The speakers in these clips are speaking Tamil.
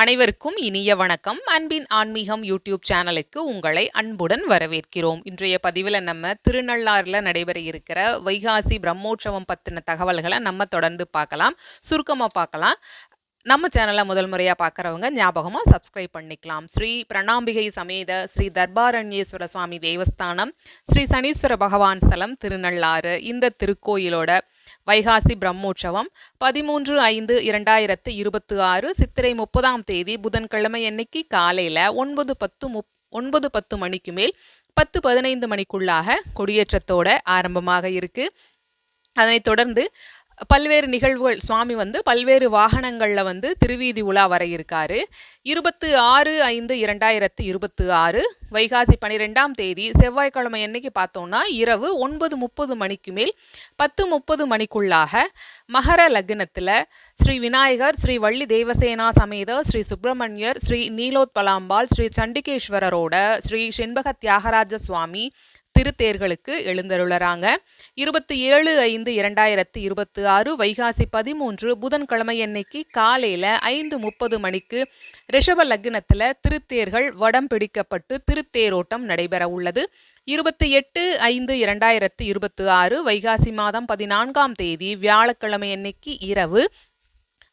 அனைவருக்கும் இனிய வணக்கம். அன்பின் ஆன்மீகம் யூடியூப் சேனலுக்கு உங்களை அன்புடன் வரவேற்கிறோம். இன்றைய பதிவில் நம்ம திருநள்ளாறுல நடைபெற இருக்கிற வைகாசி பிரம்மோற்சவம் பற்றின தகவல்களை நம்ம தொடர்ந்து பார்க்கலாம். சுருக்கமாக பார்க்கலாம். நம்ம சேனலை முதல் முறையாக பார்க்குறவங்க ஞாபகமாக சப்ஸ்கிரைப் பண்ணிக்கலாம். ஸ்ரீ பிரணாம்பிகை சமேத ஸ்ரீ தர்பாரண்யேஸ்வர சுவாமி தேவஸ்தானம், ஸ்ரீ சனீஸ்வர பகவான் ஸ்தலம் திருநள்ளாறு. இந்த திருக்கோயிலோட வைகாசி பிரம்மோற்சவம் 13/5/2026 சித்திரை 30ஆம் தேதி புதன்கிழமை அன்னைக்கு காலையில் 9:10 மணிக்கு மேல் 10:15 மணிக்குள்ளாக கொடியேற்றத்தோட ஆரம்பமாக இருக்கு. அதனைத் தொடர்ந்து பல்வேறு நிகழ்வுகள், சுவாமி பல்வேறு வாகனங்களில் திருவீதி உலா வர இருக்காரு. 26/5/2026 வைகாசி 12ஆம் தேதி செவ்வாய்க்கிழமை அன்னைக்கு பார்த்தோம்னா இரவு 9:30 மணிக்கு மேல் 10:30 மணிக்குள்ளாக மகர லக்னத்தில் ஸ்ரீ விநாயகர், ஸ்ரீ வள்ளி தேவசேனா சமேத ஸ்ரீ சுப்பிரமணியர், ஸ்ரீ நீலோத்பலாம்பாள், ஸ்ரீ சண்டிகேஸ்வரரோட ஸ்ரீ செண்பக தியாகராஜ சுவாமி திருத்தேர்களுக்கு எழுந்தருளறாங்க. 27/5/2026 வைகாசி 13 புதன்கிழமை அன்னைக்கு காலையில் 5:30 மணிக்கு ரிஷப லக்னத்தில் திருத்தேர்கள் வடம் பிடிக்கப்பட்டு திருத்தேரோட்டம் நடைபெற உள்ளது. 28/5/2026 வைகாசி மாதம் 14ஆம் தேதி வியாழக்கிழமை அன்னைக்கு இரவு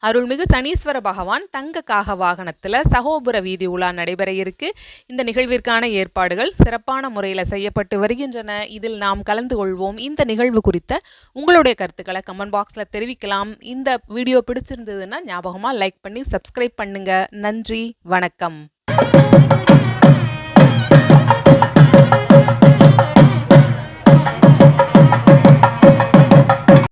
அருள்மிகு சனீஸ்வர பகவான் தங்க காக வாகனத்தில் சகோபுர வீதி உலா நடைபெற இருக்கு. இந்த நிகழ்விற்கான ஏற்பாடுகள் சிறப்பான முறையில் செய்யப்பட்டு வருகின்றன. இதில் நாம் கலந்து கொள்வோம். இந்த நிகழ்வு குறித்த உங்களுடைய கருத்துக்களை கமெண்ட் பாக்ஸில் தெரிவிக்கலாம். இந்த வீடியோ பிடிச்சிருந்ததுன்னா ஞாபகமாக லைக் பண்ணி சப்ஸ்கிரைப் பண்ணுங்க. நன்றி, வணக்கம்.